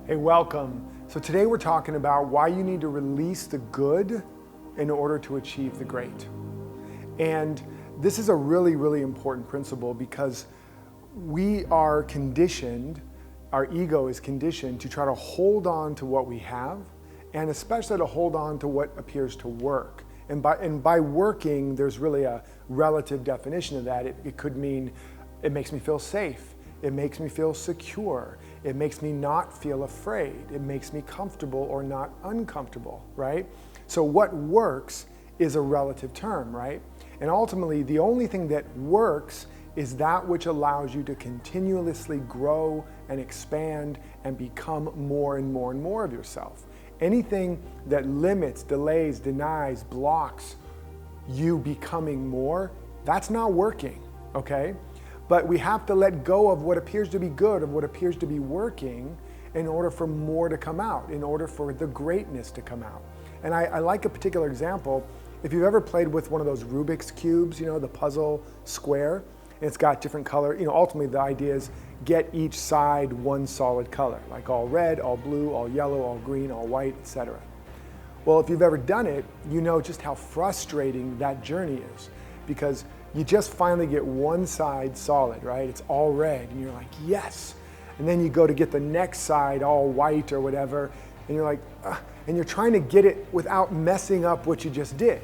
Hey, welcome. So today we're talking about why you need to release the good in order to achieve the great. And this is a really, really important principle because we are conditioned, our ego is conditioned to try to hold on to what we have, and especially to hold on to what appears to work. And by working, there's really a relative definition of that. It could mean it makes me feel safe. It makes me feel secure. It makes me not feel afraid. It makes me comfortable or not uncomfortable, right? So what works is a relative term, right? And ultimately, the only thing that works is that which allows you to continuously grow and expand and become more and more and more of yourself. Anything that limits, delays, denies, blocks you becoming more, that's not working, okay? But we have to let go of what appears to be good, of what appears to be working, in order for more to come out, in order for the greatness to come out. And I like a particular example. If you've ever played with one of those Rubik's Cubes, the puzzle square, and it's got different color, ultimately the idea is get each side one solid color, like all red, all blue, all yellow, all green, all white, etc. Well, if you've ever done it, you know just how frustrating that journey is, because you just finally get one side solid, right? It's all red, and you're like, yes. And then you go to get the next side all white or whatever, and you're like, ugh. And you're trying to get it without messing up what you just did,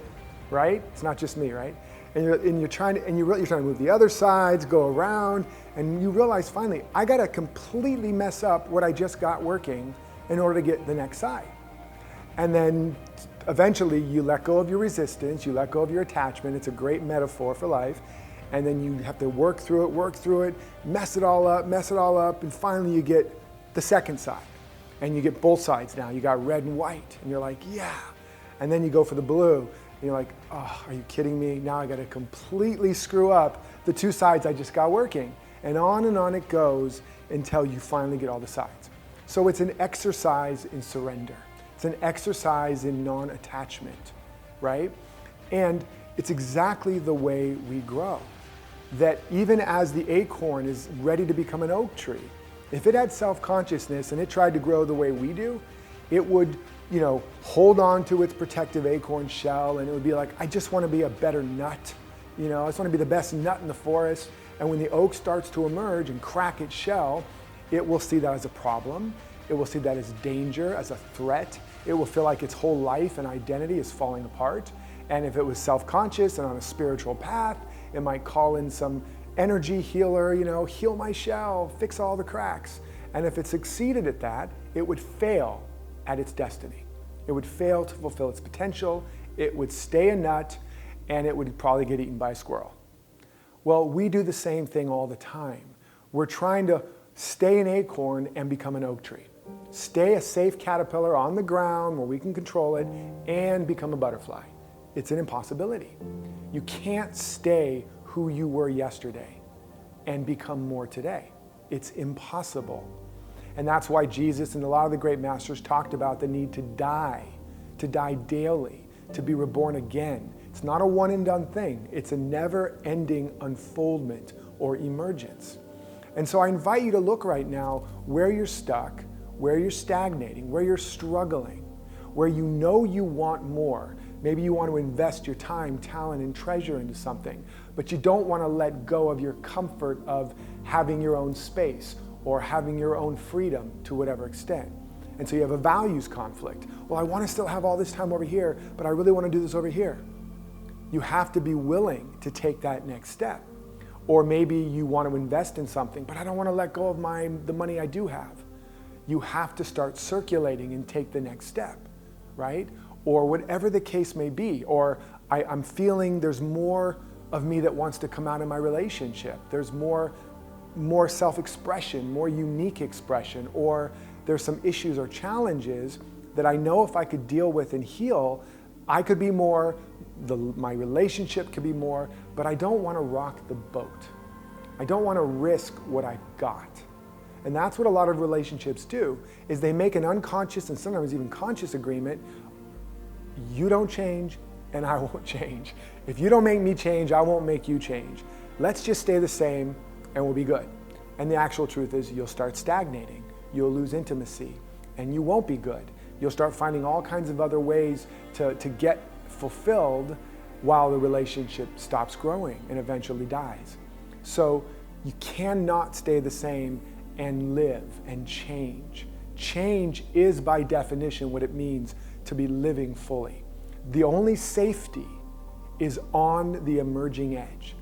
right? It's not just me, right? And you're trying to move the other sides, go around, and you realize finally, I gotta completely mess up what I just got working in order to get the next side. And then eventually you let go of your resistance, you let go of your attachment. It's a great metaphor for life. And then you have to work through it, mess it all up, and finally you get the second side. And you get both sides now. You got red and white, and you're like, yeah. And then you go for the blue, and you're like, oh, are you kidding me? Now I gotta completely screw up the two sides I just got working. And on it goes until you finally get all the sides. So it's an exercise in surrender. It's an exercise in non-attachment, right? And it's exactly the way we grow. That even as the acorn is ready to become an oak tree, if it had self-consciousnness and it tried to grow the way we do, it would, hold on to its protective acorn shell, and it would be like, I just want to be a better nut. I just want to be the best nut in the forest. And when the oak starts to emerge and crack its shell, it will see that as a problem. It will see that as danger, as a threat. It will feel like its whole life and identity is falling apart. And if it was self-conscious and on a spiritual path, it might call in some energy healer, heal my shell, fix all the cracks. And if it succeeded at that, it would fail at its destiny. It would fail to fulfill its potential. It would stay a nut, and it would probably get eaten by a squirrel. Well, we do the same thing all the time. We're trying to stay an acorn and become an oak tree. Stay a safe caterpillar on the ground where we can control it and become a butterfly. It's an impossibility. You can't stay who you were yesterday and become more today. It's impossible. And that's why Jesus and a lot of the great masters talked about the need to die daily, to be reborn again. It's not a one and done thing. It's a never ending unfoldment or emergence. And so I invite you to look right now where you're stuck, where you're stagnating, where you're struggling, where you know you want more. Maybe you want to invest your time, talent, and treasure into something, but you don't want to let go of your comfort of having your own space or having your own freedom to whatever extent. And so you have a values conflict. Well, I want to still have all this time over here, but I really want to do this over here. You have to be willing to take that next step. Or maybe you want to invest in something, but I don't want to let go of the money I do have. You have to start circulating and take the next step, right? Or whatever the case may be. Or I'm feeling there's more of me that wants to come out in my relationship. There's more self-expression, more unique expression, or there's some issues or challenges that I know if I could deal with and heal, I could be more, my relationship could be more, but I don't want to rock the boat. I don't want to risk what I've got. And that's what a lot of relationships do, is they make an unconscious and sometimes even conscious agreement. You don't change and I won't change. If you don't make me change, I won't make you change. Let's just stay the same and we'll be good. And the actual truth is you'll start stagnating. You'll lose intimacy. and you won't be good. You'll start finding all kinds of other ways to get fulfilled while the relationship stops growing and eventually dies. So you cannot stay the same and live and change. Change is by definition what it means to be living fully. The only safety is on the emerging edge.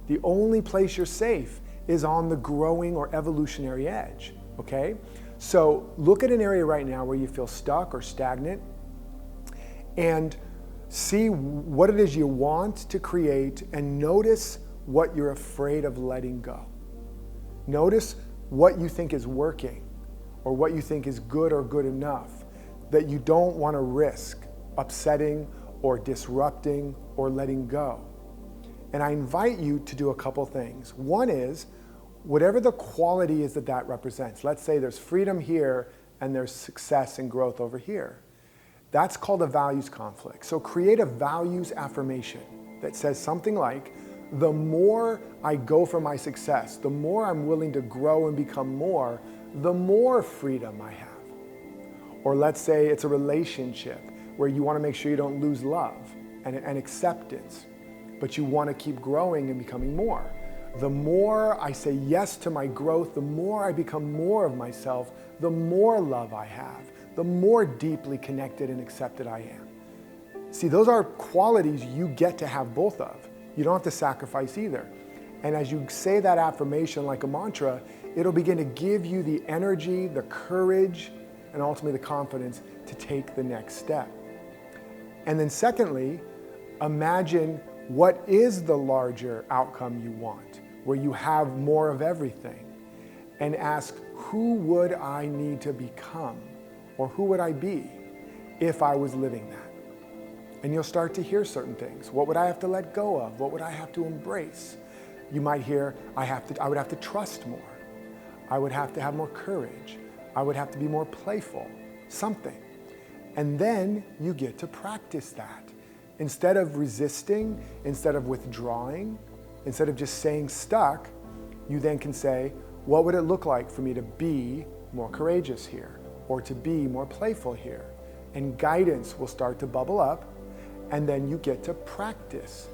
The only place you're safe is on the growing or evolutionary edge, okay? So look at an area right now where you feel stuck or stagnant and see what it is you want to create and notice what you're afraid of letting go. Notice what you think is working or what you think is good or good enough that you don't want to risk upsetting or disrupting or letting go. And I invite you to do a couple things. One is, whatever the quality is that represents. Let's say there's freedom here and there's success and growth over here. That's called a values conflict. So create a values affirmation that says something like, the more I go for my success, the more I'm willing to grow and become more, the more freedom I have. Or let's say it's a relationship where you want to make sure you don't lose love and acceptance, but you want to keep growing and becoming more. The more I say yes to my growth, the more I become more of myself, the more love I have, the more deeply connected and accepted I am. See, those are qualities you get to have both of. You don't have to sacrifice either. And as you say that affirmation like a mantra, it'll begin to give you the energy, the courage, and ultimately the confidence to take the next step. And then secondly, imagine what is the larger outcome you want, where you have more of everything, and ask, who would I need to become, or who would I be if I was living that? And you'll start to hear certain things. What would I have to let go of? What would I have to embrace? You might hear, I would have to trust more. I would have to have more courage. I would have to be more playful, something. And then you get to practice that. Instead of resisting, instead of withdrawing, instead of just staying stuck, you then can say, what would it look like for me to be more courageous here, or to be more playful here? And guidance will start to bubble up, and then you get to practice.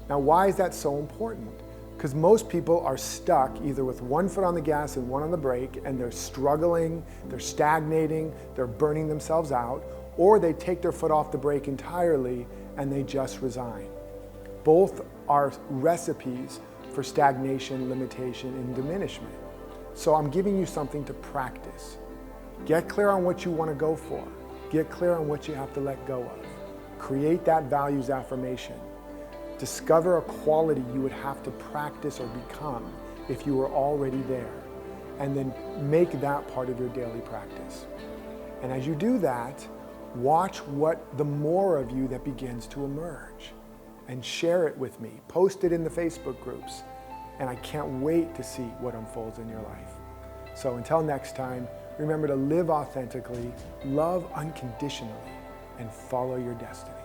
Now, why is that so important? Because most people are stuck either with one foot on the gas and one on the brake, and they're struggling, they're stagnating, they're burning themselves out, or they take their foot off the brake entirely and they just resign. Both are recipes for stagnation, limitation, and diminishment. So I'm giving you something to practice. Get clear on what you want to go for. Get clear on what you have to let go of. Create that values affirmation. Discover a quality you would have to practice or become if you were already there, and then make that part of your daily practice. And as you do that, watch what the more of you that begins to emerge, and share it with me. Post it in the Facebook groups, and I can't wait to see what unfolds in your life. So until next time, remember to live authentically, love unconditionally, and follow your destiny.